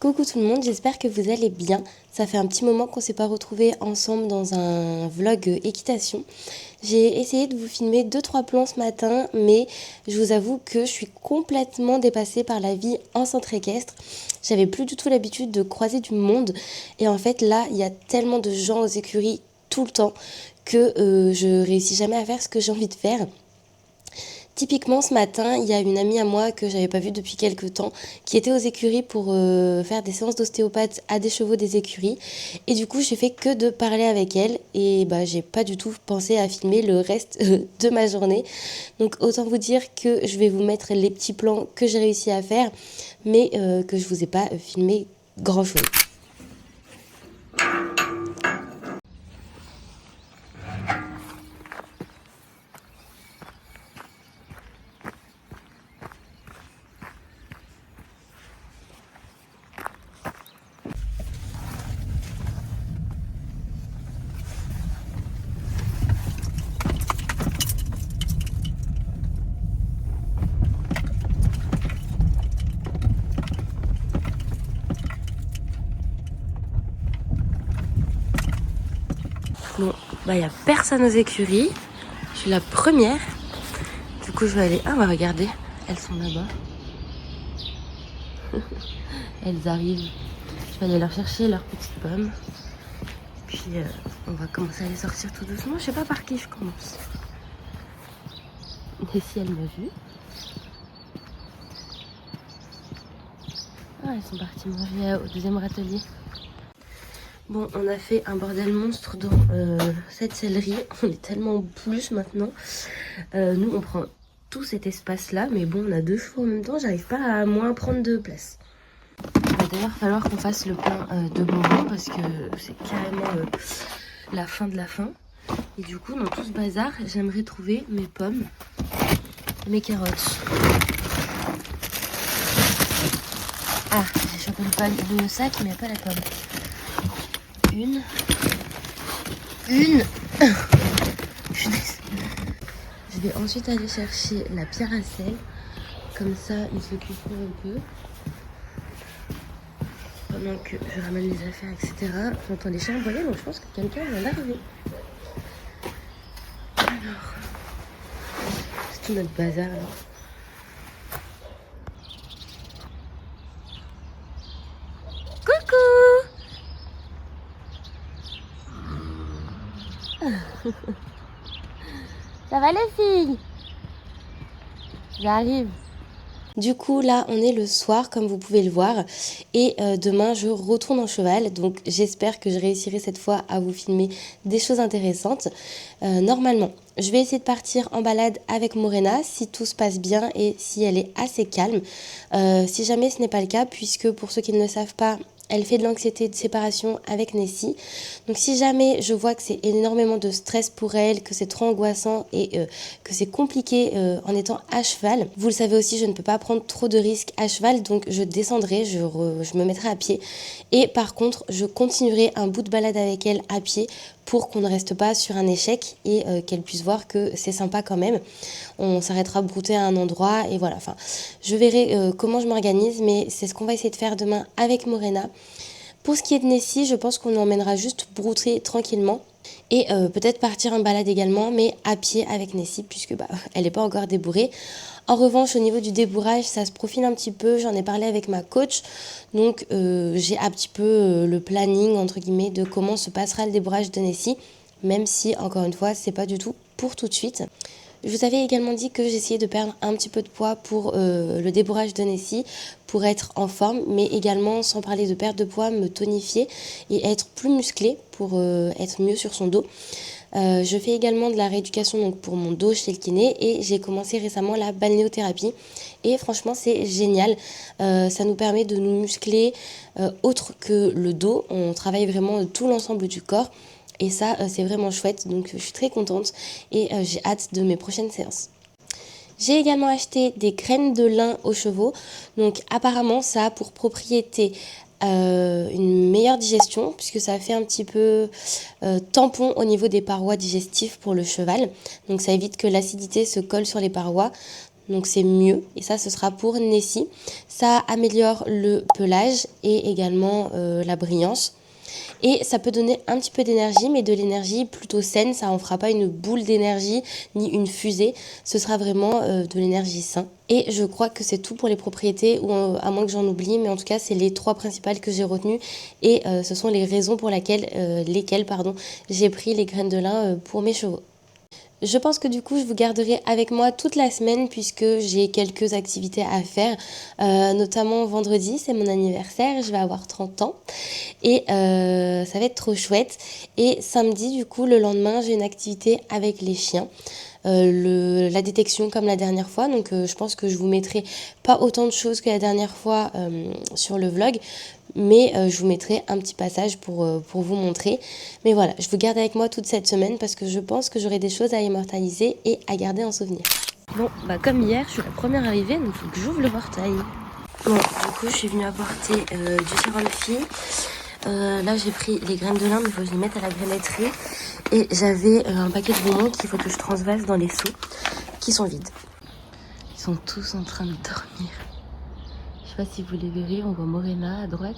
Coucou tout le monde, j'espère que vous allez bien. Ça fait un petit moment qu'on ne s'est pas retrouvés ensemble dans un vlog équitation. J'ai essayé de vous filmer 2-3 plans ce matin, mais je vous avoue que je suis complètement dépassée par la vie en centre équestre. J'avais plus du tout l'habitude de croiser du monde et en fait là, il y a tellement de gens aux écuries tout le temps que je réussis jamais à faire ce que j'ai envie de faire. Typiquement ce matin, il y a une amie à moi que j'avais pas vue depuis quelques temps qui était aux écuries pour faire des séances d'ostéopathe à des chevaux des écuries. Et du coup, j'ai fait que de parler avec elle et j'ai pas du tout pensé à filmer le reste de ma journée. Donc autant vous dire que je vais vous mettre les petits plans que j'ai réussi à faire, mais que je vous ai pas filmé grand chose. Bon, il n'y a personne aux écuries. Je suis la première. Du coup, je vais aller... Ah, bah regardez, elles sont là-bas. Elles arrivent. Je vais aller leur chercher leurs petites pommes. Puis, on va commencer à les sortir tout doucement. Je sais pas par qui je commence. Et si elle m'a vu. Ah, elles sont parties manger au deuxième râtelier. Bon, on a fait un bordel monstre dans cette sellerie. On est tellement plus maintenant. Nous, on prend tout cet espace-là. Mais bon, on a 2 chevaux en même temps. J'arrive pas à moins prendre de place. Il va d'ailleurs falloir qu'on fasse le plein de bonbons parce que c'est carrément la fin de la fin. Et du coup, dans tout ce bazar, j'aimerais trouver mes pommes et mes carottes. Ah, j'ai chopé le sac, mais pas la pomme. Une. Punaise. Je vais ensuite aller chercher la pierre à sel. Comme ça, ils s'occuperont un peu. Pendant que je ramène les affaires, etc. J'entends des chiens aboyer, donc je pense que quelqu'un vient d'arriver. Alors, c'est tout notre bazar là. Coucou. Ça va les filles? J'arrive. Du coup, là, on est le soir, comme vous pouvez le voir. Et demain, je retourne en cheval. Donc, j'espère que je réussirai cette fois à vous filmer des choses intéressantes. Normalement, je vais essayer de partir en balade avec Morena, si tout se passe bien et si elle est assez calme. Si jamais ce n'est pas le cas, puisque pour ceux qui ne le savent pas, elle fait de l'anxiété de séparation avec Nessie. Donc si jamais je vois que c'est énormément de stress pour elle, que c'est trop angoissant et que c'est compliqué en étant à cheval, vous le savez aussi, je ne peux pas prendre trop de risques à cheval, donc je descendrai, je me mettrai à pied. Et par contre, je continuerai un bout de balade avec elle à pied pour qu'on ne reste pas sur un échec et qu'elle puisse voir que c'est sympa quand même. On s'arrêtera brouter à un endroit et voilà. Enfin, je verrai comment je m'organise, mais c'est ce qu'on va essayer de faire demain avec Morena. Pour ce qui est de Nessie, je pense qu'on emmènera juste brouter tranquillement. Et peut-être partir en balade également, mais à pied avec Nessie, puisque elle n'est pas encore débourrée. En revanche, au niveau du débourrage, ça se profile un petit peu. J'en ai parlé avec ma coach. Donc, j'ai un petit peu le planning, entre guillemets, de comment se passera le débourrage de Nessie. Même si, encore une fois, c'est pas du tout pour tout de suite. Je vous avais également dit que j'essayais de perdre un petit peu de poids pour le débourrage de Nessie, pour être en forme, mais également, sans parler de perte de poids, me tonifier et être plus musclée pour être mieux sur son dos. Je fais également de la rééducation donc pour mon dos chez le kiné et j'ai commencé récemment la balnéothérapie et franchement c'est génial, ça nous permet de nous muscler autre que le dos, on travaille vraiment tout l'ensemble du corps. Et ça, c'est vraiment chouette, donc je suis très contente et j'ai hâte de mes prochaines séances. J'ai également acheté des graines de lin aux chevaux. Donc apparemment, ça a pour propriété une meilleure digestion puisque ça fait un petit peu tampon au niveau des parois digestives pour le cheval. Donc ça évite que l'acidité se colle sur les parois. donc c'est mieux. Et ça, ce sera pour Nessie. Ça améliore le pelage et également la brillance. Et ça peut donner un petit peu d'énergie, mais de l'énergie plutôt saine. Ça en fera pas une boule d'énergie ni une fusée. Ce sera vraiment de l'énergie saine. Et je crois que c'est tout pour les propriétés, ou à moins que j'en oublie, mais en tout cas c'est les 3 principales que j'ai retenues. Et ce sont les raisons pour lesquelles j'ai pris les graines de lin pour mes chevaux. Je pense que du coup, je vous garderai avec moi toute la semaine puisque j'ai quelques activités à faire, notamment vendredi, c'est mon anniversaire, je vais avoir 30 ans et ça va être trop chouette. Et samedi, du coup, le lendemain, j'ai une activité avec les chiens. La détection comme la dernière fois, donc je pense que je vous mettrai pas autant de choses que la dernière fois sur le vlog, mais je vous mettrai un petit passage pour vous montrer. Mais voilà, je vous garde avec moi toute cette semaine parce que je pense que j'aurai des choses à immortaliser et à garder en souvenir. Bon, bah comme hier, je suis la première arrivée, donc il faut que j'ouvre le portail. Bon, du coup, je suis venue apporter du sérum fille. Là, j'ai pris les graines de lin, mais il faut que je les mette à la granetterie. Et j'avais un paquet de bonbons qu'il faut que je transvase dans les seaux qui sont vides. Ils sont tous en train de dormir. Je sais pas si vous les verrez, on voit Morena à droite.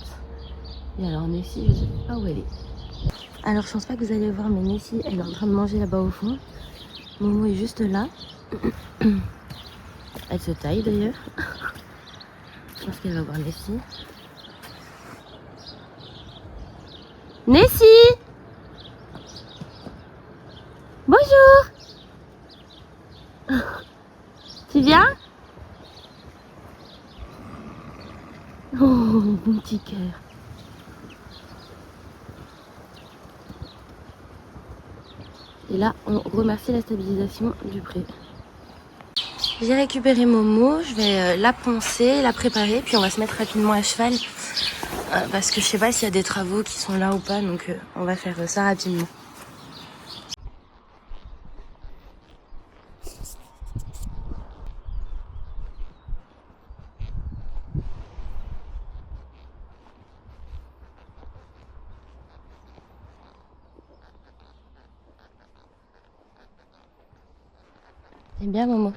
Et alors Nessie, je sais pas où elle est. Alors je pense pas que vous allez voir, mais Nessie, elle est en train de manger là-bas au fond. Momo est juste là. Elle se taille d'ailleurs. Je pense qu'elle va voir Nessie. Nessie! Bonjour! Tu viens? Oh, mon petit cœur. Et là, on remercie la stabilisation du pré. J'ai récupéré Momo, je vais la poncer, la préparer, puis on va se mettre rapidement à cheval. Parce que je sais pas s'il y a des travaux qui sont là ou pas, donc on va faire ça rapidement. C'est bien Momo.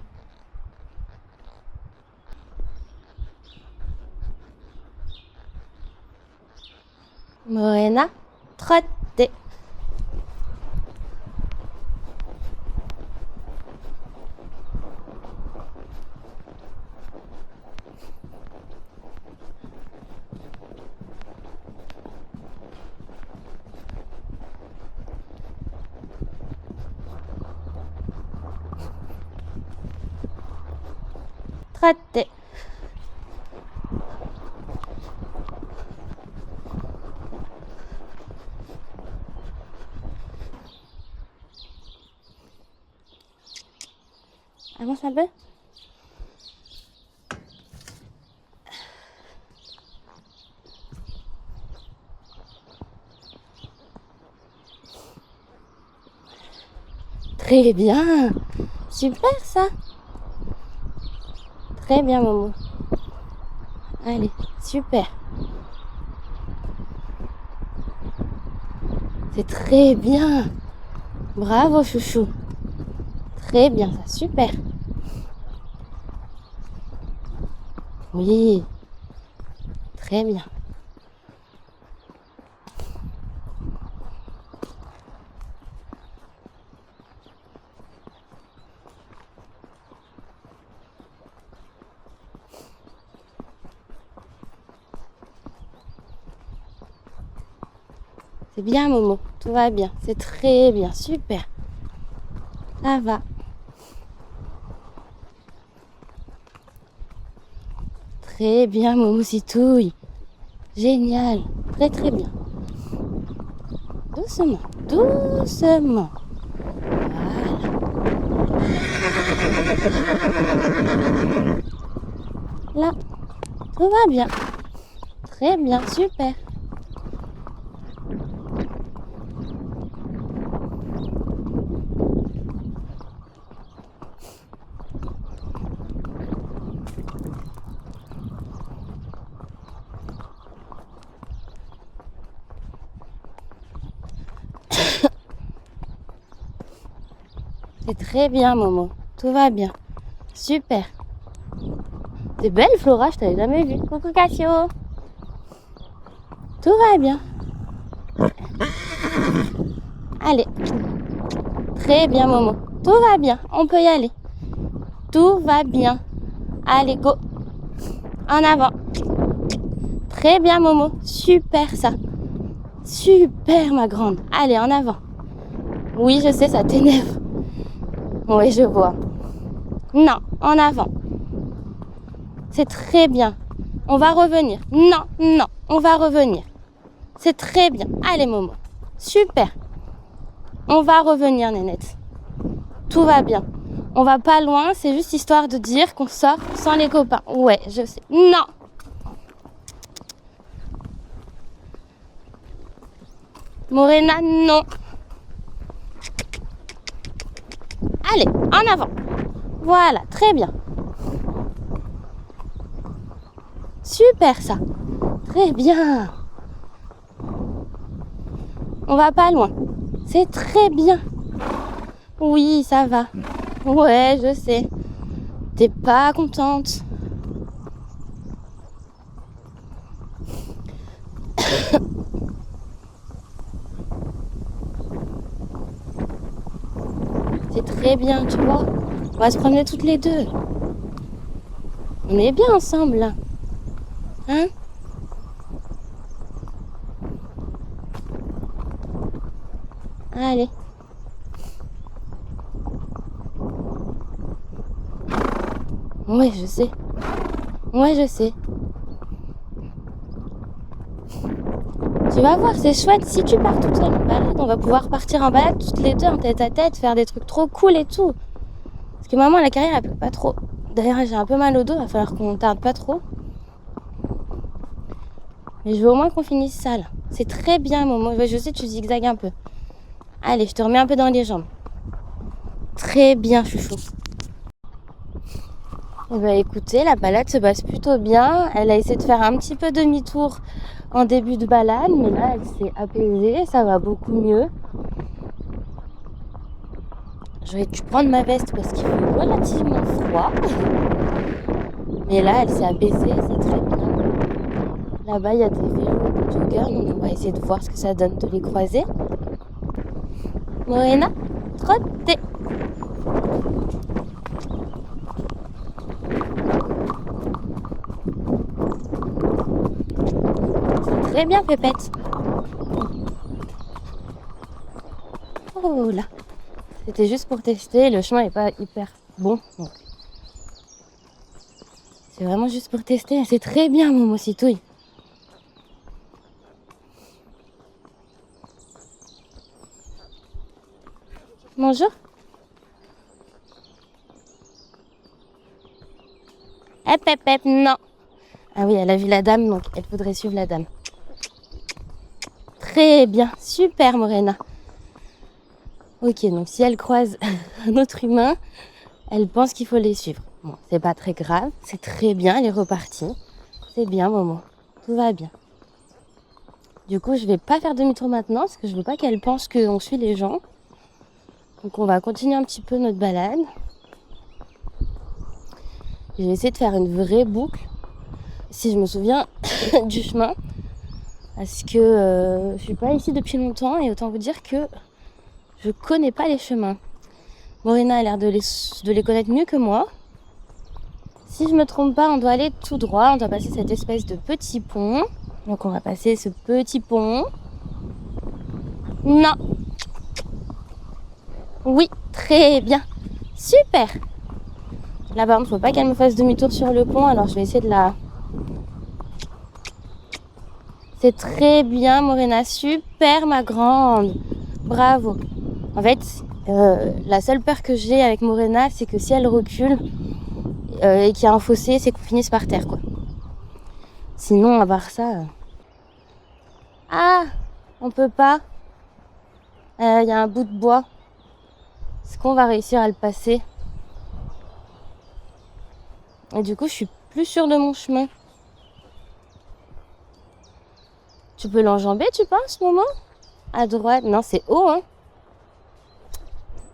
Morena, trottez. Trottez. Avance un peu. Très bien. Super ça. Très bien Momo. Allez, super. C'est très bien. Bravo chouchou. Très bien ça, super. Oui. Très bien. C'est bien Momo, tout va bien, c'est très bien, super. Ça va. Très bien Momo Citouille. Génial, très très bien. Doucement, doucement. Voilà. Là, tout va bien. Très bien, super. C'est très bien Momo, tout va bien. Super. T'es belle, Flora, je t'avais jamais vue. Coucou, Cassio. Tout va bien. Allez. Très bien, Momo. Tout va bien, on peut y aller. Tout va bien. Allez, go. En avant. Très bien, Momo. Super, ça. Super, ma grande. Allez, en avant. Oui, je sais, ça t'énerve. Oui, je vois. Non, en avant. C'est très bien. On va revenir. Non, non, on va revenir. C'est très bien. Allez, Momo. Super. On va revenir, Nénette. Tout va bien. On va pas loin, c'est juste histoire de dire qu'on sort sans les copains. Ouais, je sais. Non. Morena, non. Allez, en avant. Voilà, très bien. Super, ça. Très bien. On va pas loin. C'est très bien. Oui, ça va. Ouais, je sais. T'es pas contente. C'est très bien, tu vois. On va se promener toutes les deux. On est bien ensemble, là. Hein? Allez. Ouais, je sais. Ouais, je sais. Tu vas voir, c'est chouette. Si tu pars toute seule en balade, on va pouvoir partir en balade toutes les deux en tête à tête, faire des trucs trop cool et tout. Parce que maman, la carrière, elle peut pas trop. D'ailleurs, j'ai un peu mal au dos, il va falloir qu'on tarde pas trop. Mais je veux au moins qu'on finisse ça, là. C'est très bien, Momo. Je sais, tu zigzagues un peu. Allez, je te remets un peu dans les jambes. Très bien, chouchou. Eh ben, écoutez, la balade se passe plutôt bien. Elle a essayé de faire un petit peu demi-tour en début de balade, mais là, elle s'est apaisée. Ça va beaucoup mieux. Je vais prendre ma veste parce qu'il fait relativement froid. Mais là, elle s'est apaisée, c'est très bien. Là-bas, il y a des vélos et des joggers, donc on va essayer de voir ce que ça donne de les croiser. Morena, trottez. C'est très bien, Pépette. Oh là. C'était juste pour tester, le chemin n'est pas hyper bon. Donc. C'est vraiment juste pour tester. C'est très bien, Momo Citouille. Bonjour. Hep, non. Ah oui, elle a vu la dame, donc elle faudrait suivre la dame. Très bien, super, Morena. Ok, donc si elle croise un autre humain, elle pense qu'il faut les suivre. Bon, c'est pas très grave, c'est très bien, elle est repartie. C'est bien, Momo. Tout va bien. Du coup, je vais pas faire demi-tour maintenant parce que je veux pas qu'elle pense qu'on suit les gens. Donc on va continuer un petit peu notre balade. Je vais essayer de faire une vraie boucle, si je me souviens du chemin. Parce que je suis pas ici depuis longtemps et autant vous dire que je connais pas les chemins. Morena a l'air de les connaître mieux que moi. Si je me trompe pas, on doit aller tout droit. On doit passer cette espèce de petit pont. Donc on va passer ce petit pont. Non. Oui, très bien. Super. Là par contre, faut pas qu'elle me fasse demi-tour sur le pont. Alors je vais essayer de la... C'est très bien, Morena. Super, ma grande. Bravo. En fait, la seule peur que j'ai avec Morena, c'est que si elle recule et qu'il y a un fossé, c'est qu'on finisse par terre, quoi. Sinon, à part ça... Ah, on peut pas. Il y a un bout de bois. Est-ce qu'on va réussir à le passer? Et du coup, je suis plus sûre de mon chemin. Tu peux l'enjamber, tu penses, Momo? À droite? Non, c'est haut, hein?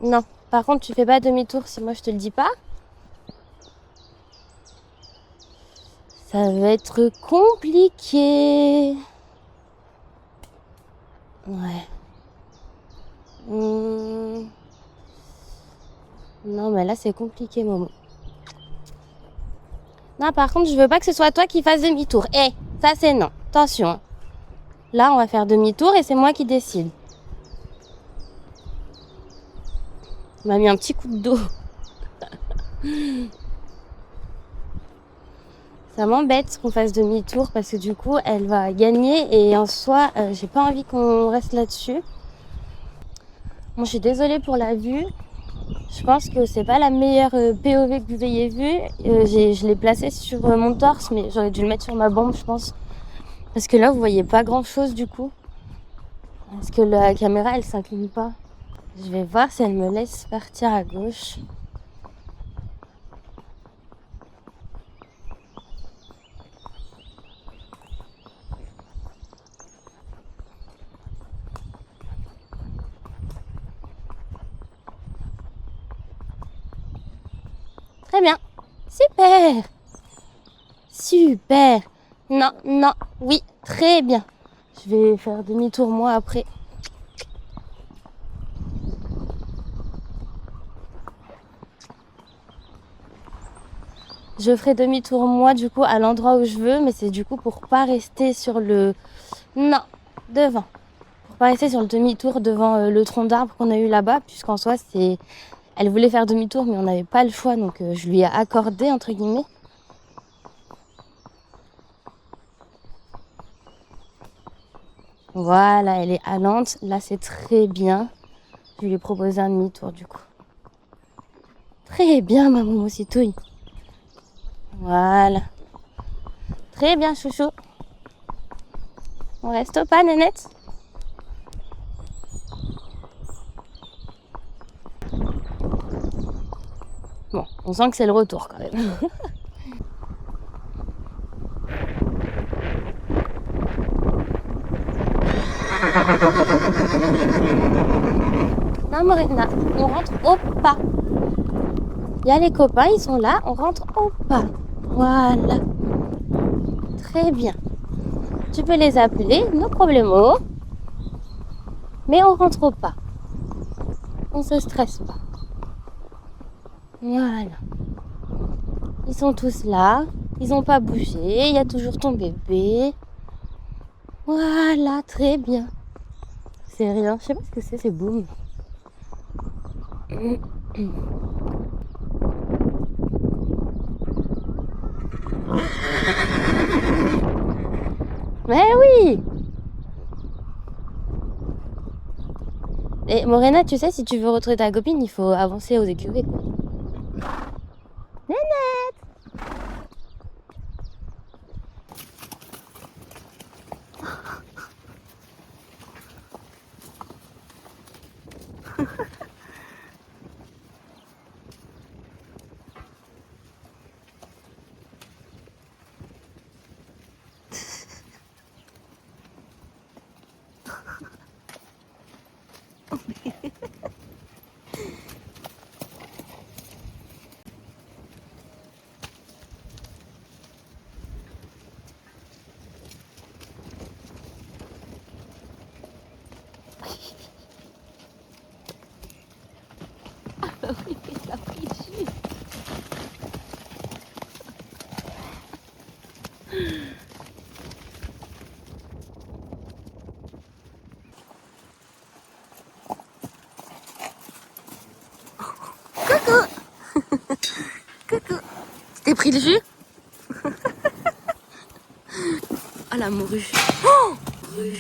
Non. Par contre, tu fais pas demi-tour si moi je te le dis pas. Ça va être compliqué. Ouais. Non, mais là, c'est compliqué, Momo. Non, par contre, je veux pas que ce soit toi qui fasses demi-tour. Ça, c'est non. Attention. Là, on va faire demi-tour et c'est moi qui décide. On m'a mis un petit coup de dos. Ça m'embête qu'on fasse demi-tour parce que du coup, elle va gagner et en soi, j'ai pas envie qu'on reste là-dessus. Bon, je suis désolée pour la vue. Je pense que c'est pas la meilleure POV que vous ayez vue. Je l'ai placée sur mon torse, mais j'aurais dû le mettre sur ma bombe, je pense. Parce que là, vous voyez pas grand-chose du coup. Parce que la caméra, elle s'incline pas. Je vais voir si elle me laisse partir à gauche. Très bien. Super. Super. Non, non, oui, très bien. Je vais faire demi-tour moi après. Je ferai demi-tour moi du coup à l'endroit où je veux, mais c'est du coup pour pas rester sur le... Non, devant. Pour pas rester sur le demi-tour devant le tronc d'arbre qu'on a eu là-bas, puisqu'en soi c'est... Elle voulait faire demi-tour mais on n'avait pas le choix, donc je lui ai accordé entre guillemets. Voilà, elle est allante. Là c'est très bien. Je lui ai proposé un demi-tour du coup. Très bien ma moumoussitouille. Voilà. Très bien chouchou. On reste pas nénette? Bon, on sent que c'est le retour quand même. Non Morena, on rentre au pas. Il y a les copains, ils sont là, on rentre au pas. Voilà. Très bien. Tu peux les appeler, no problemo. Mais on rentre au pas. On se stresse pas. Voilà. Ils sont tous là. Ils n'ont pas bougé. Il y a toujours ton bébé. Voilà, très bien. C'est rien. Je sais pas ce que c'est boum. Mais oui. Et Morena, tu sais, si tu veux retrouver ta copine, il faut avancer aux écuries, quoi. Coucou. Tu t'es pris le jus? Oh la morue. Oh morue.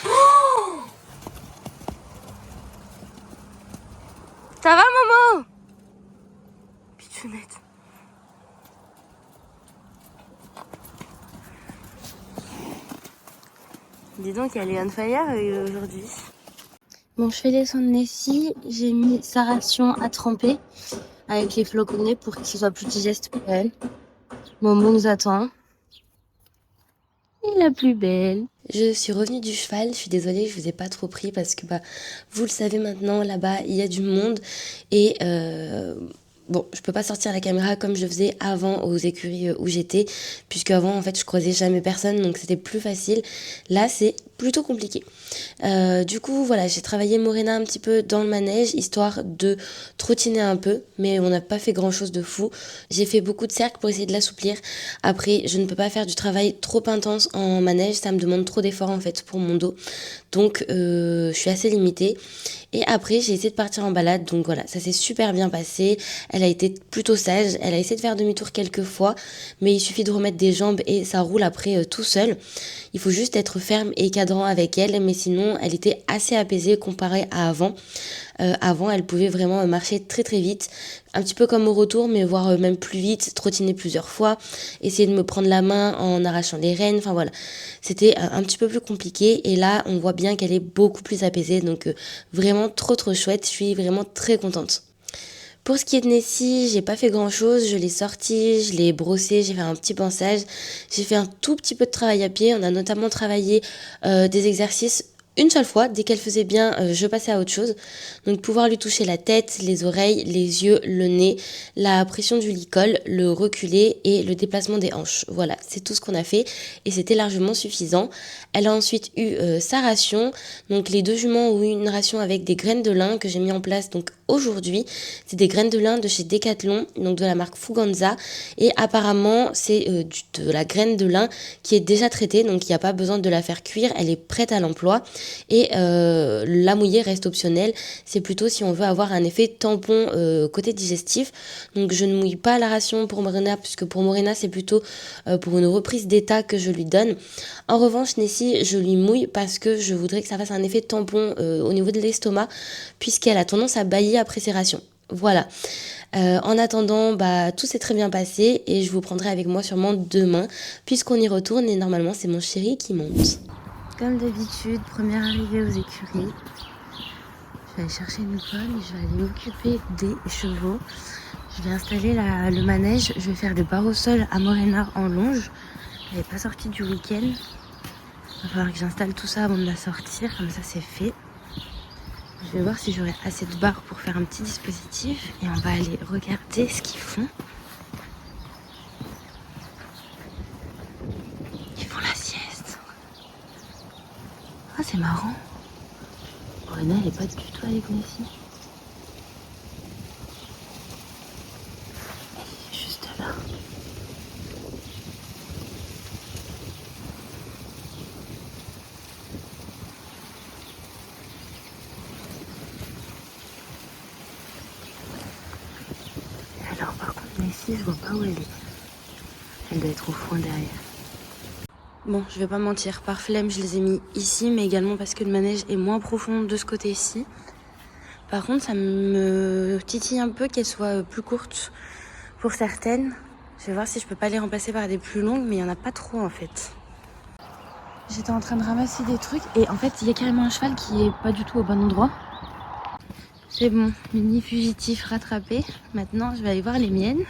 Oh ça va Momo? Pichounette. Dis donc elle est on fire aujourd'hui. Bon, je fais descendre Nessie. J'ai mis sa ration à tremper avec les floconnés pour que ce soit plus digeste pour elle. Momo nous attend. Et la plus belle. Je suis revenue du cheval, je suis désolée, je vous ai pas trop pris parce que vous le savez maintenant, là-bas il y a du monde et Bon, je peux pas sortir la caméra comme je le faisais avant aux écuries où j'étais, puisque avant en fait je croisais jamais personne, donc c'était plus facile. Là c'est plutôt compliqué. Du coup voilà, j'ai travaillé Morena un petit peu dans le manège, histoire de trottiner un peu, mais on n'a pas fait grand chose de fou. J'ai fait beaucoup de cercles pour essayer de l'assouplir. Après, je ne peux pas faire du travail trop intense en manège, ça me demande trop d'efforts en fait pour mon dos. Donc je suis assez limitée. Et après, j'ai essayé de partir en balade, donc voilà, ça s'est super bien passé. Elle a été plutôt sage, elle a essayé de faire demi-tour quelques fois, mais il suffit de remettre des jambes et ça roule après tout seul. Il faut juste être ferme et cadrant avec elle, mais sinon, elle était assez apaisée comparée à avant. Avant, elle pouvait vraiment marcher très très vite, un petit peu comme au retour, mais voire même plus vite, trottiner plusieurs fois, essayer de me prendre la main en arrachant les rênes, enfin voilà. C'était un petit peu plus compliqué et là, on voit bien qu'elle est beaucoup plus apaisée, donc vraiment trop trop chouette, je suis vraiment très contente. Pour ce qui est de Nessie, j'ai pas fait grand chose, je l'ai sortie, je l'ai brossée, j'ai fait un petit pansage, j'ai fait un tout petit peu de travail à pied, on a notamment travaillé des exercices une seule fois, dès qu'elle faisait bien, je passais à autre chose. Donc pouvoir lui toucher la tête, les oreilles, les yeux, le nez, la pression du licol, le reculer et le déplacement des hanches. Voilà, c'est tout ce qu'on a fait et c'était largement suffisant. Elle a ensuite eu sa ration. Donc les deux juments ont eu une ration avec des graines de lin que j'ai mis en place donc aujourd'hui. C'est des graines de lin de chez Decathlon, donc de la marque Fuganza. Et apparemment, c'est de la graine de lin qui est déjà traitée, donc il n'y a pas besoin de la faire cuire, elle est prête à l'emploi. Et la mouiller reste optionnelle, c'est plutôt si on veut avoir un effet tampon côté digestif. Donc je ne mouille pas la ration pour Morena, puisque pour Morena c'est plutôt pour une reprise d'état que je lui donne. En revanche, Nessie, je lui mouille parce que je voudrais que ça fasse un effet tampon au niveau de l'estomac, puisqu'elle a tendance à bâiller après ses rations. Voilà. En attendant, tout s'est très bien passé et je vous prendrai avec moi sûrement demain, puisqu'on y retourne et normalement c'est mon chéri qui monte. Comme d'habitude, première arrivée aux écuries. Je vais aller chercher Nicole et je vais aller m'occuper des chevaux. Je vais installer le manège. Je vais faire des barres au sol à Morena en longe. Elle n'est pas sortie du week-end. Il va falloir que j'installe tout ça avant de la sortir. Comme ça, c'est fait. Je vais voir si j'aurai assez de barres pour faire un petit dispositif. Et on va aller regarder ce qu'ils font. Ils font la sieste. Ah, c'est marrant. Morena, elle n'est pas du tout avec Nessie. Elle est juste là. Alors par contre Nessie, je vois pas où elle est. Elle doit être au fond derrière. Bon, je vais pas mentir, par flemme je les ai mis ici, mais également parce que le manège est moins profond de ce côté-ci. Par contre, ça me titille un peu qu'elles soient plus courtes pour certaines. Je vais voir si je peux pas les remplacer par des plus longues, mais il y en a pas trop en fait. J'étais en train de ramasser des trucs et en fait il y a carrément un cheval qui est pas du tout au bon endroit. C'est bon, mini fugitif rattrapé. Maintenant je vais aller voir les miennes.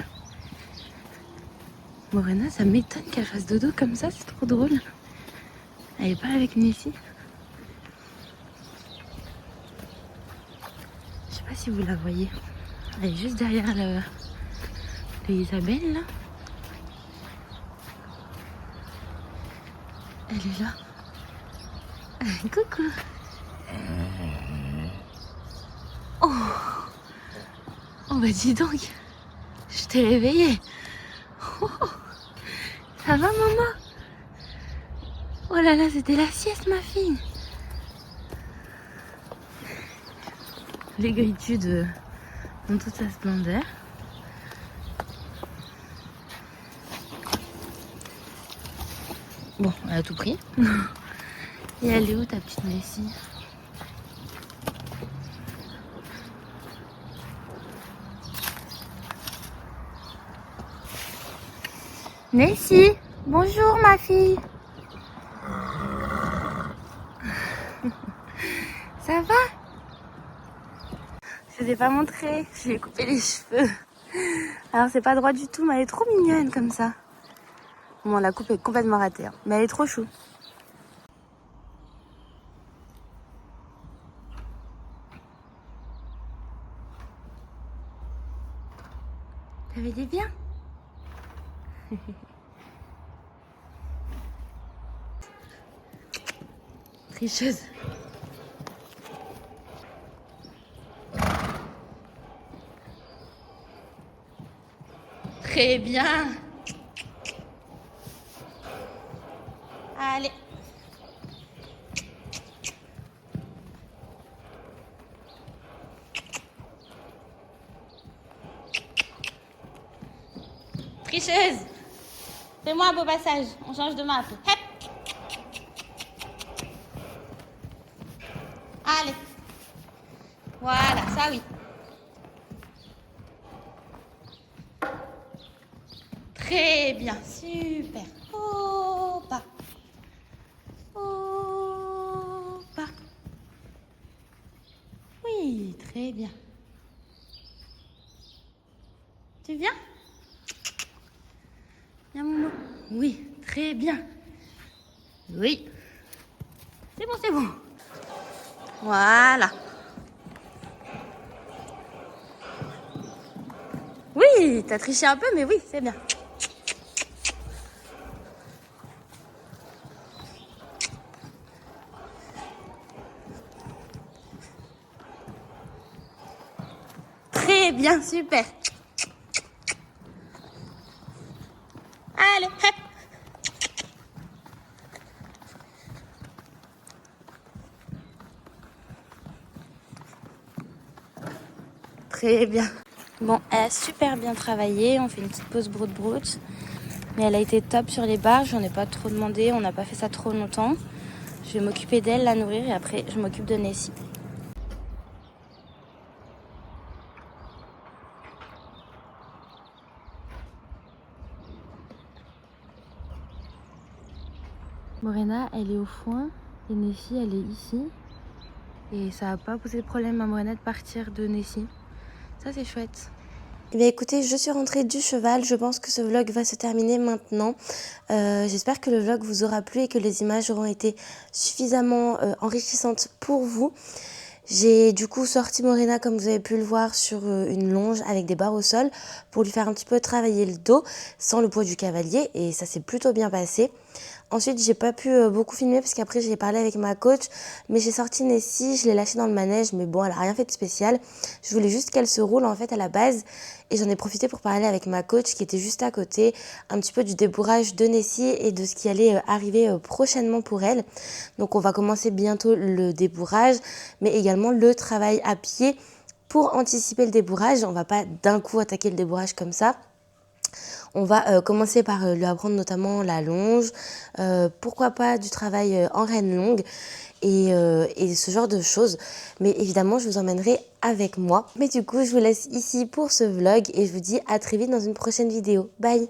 Morena, ça m'étonne qu'elle fasse dodo comme ça, c'est trop drôle. Elle est pas avec Nessie. Je sais pas si vous la voyez. Elle est juste derrière le Isabelle là. Elle est là. Coucou. Oh, oh bah dis donc, je t'ai réveillée. Oh, ça va maman? Oh là là, c'était la sieste ma fille. L'aigritude dans toute sa splendeur. Bon, elle a tout pris. Et elle est où ta petite Nessie? Nessie, bonjour ma fille. Ça va? Je vous ai pas montré, je lui ai coupé les cheveux. Alors c'est pas droit du tout, mais elle est trop mignonne comme ça. Bon, la coupe est complètement ratée, hein, mais elle est trop chou. Réveillez bien. Tricheuse. Très bien. Allez. Tricheuse. Fais-moi un beau passage. On change de main un peu. Hop. Allez. Voilà, ça oui. Très bien, super. Oh, pas. Oh, pas. Oui, très bien. Tu viens? Viens, Momo. Oui, très bien. Oui. C'est bon, c'est bon. Voilà. Oui, t'as triché un peu, mais oui, c'est bien. Très bien, super. Allez, hop. Très bien. Bon, elle a super bien travaillé. On fait une petite pause broute-broute. Mais elle a été top sur les barres. J'en ai pas trop demandé. On n'a pas fait ça trop longtemps. Je vais m'occuper d'elle, la nourrir. Et après, je m'occupe de Nessie. Morena, elle est au foin. Et Nessie, elle est ici. Et ça n'a pas posé de problème à Morena de partir de Nessie. Ça, c'est chouette. Eh bien écoutez, je suis rentrée du cheval, je pense que ce vlog va se terminer maintenant. J'espère que le vlog vous aura plu et que les images auront été suffisamment enrichissantes pour vous. J'ai du coup sorti Morena, comme vous avez pu le voir, sur une longe avec des barres au sol pour lui faire un petit peu travailler le dos sans le poids du cavalier et ça s'est plutôt bien passé. Ensuite, j'ai pas pu beaucoup filmer parce qu'après j'ai parlé avec ma coach, mais j'ai sorti Nessie, je l'ai lâchée dans le manège, mais bon, elle a rien fait de spécial. Je voulais juste qu'elle se roule en fait à la base et j'en ai profité pour parler avec ma coach qui était juste à côté, un petit peu du débourrage de Nessie et de ce qui allait arriver prochainement pour elle. Donc on va commencer bientôt le débourrage, mais également le travail à pied pour anticiper le débourrage. On va pas d'un coup attaquer le débourrage comme ça. On va commencer par lui apprendre notamment la longe, pourquoi pas du travail en rêne longue et ce genre de choses. Mais évidemment, je vous emmènerai avec moi. Mais du coup, je vous laisse ici pour ce vlog et je vous dis à très vite dans une prochaine vidéo. Bye!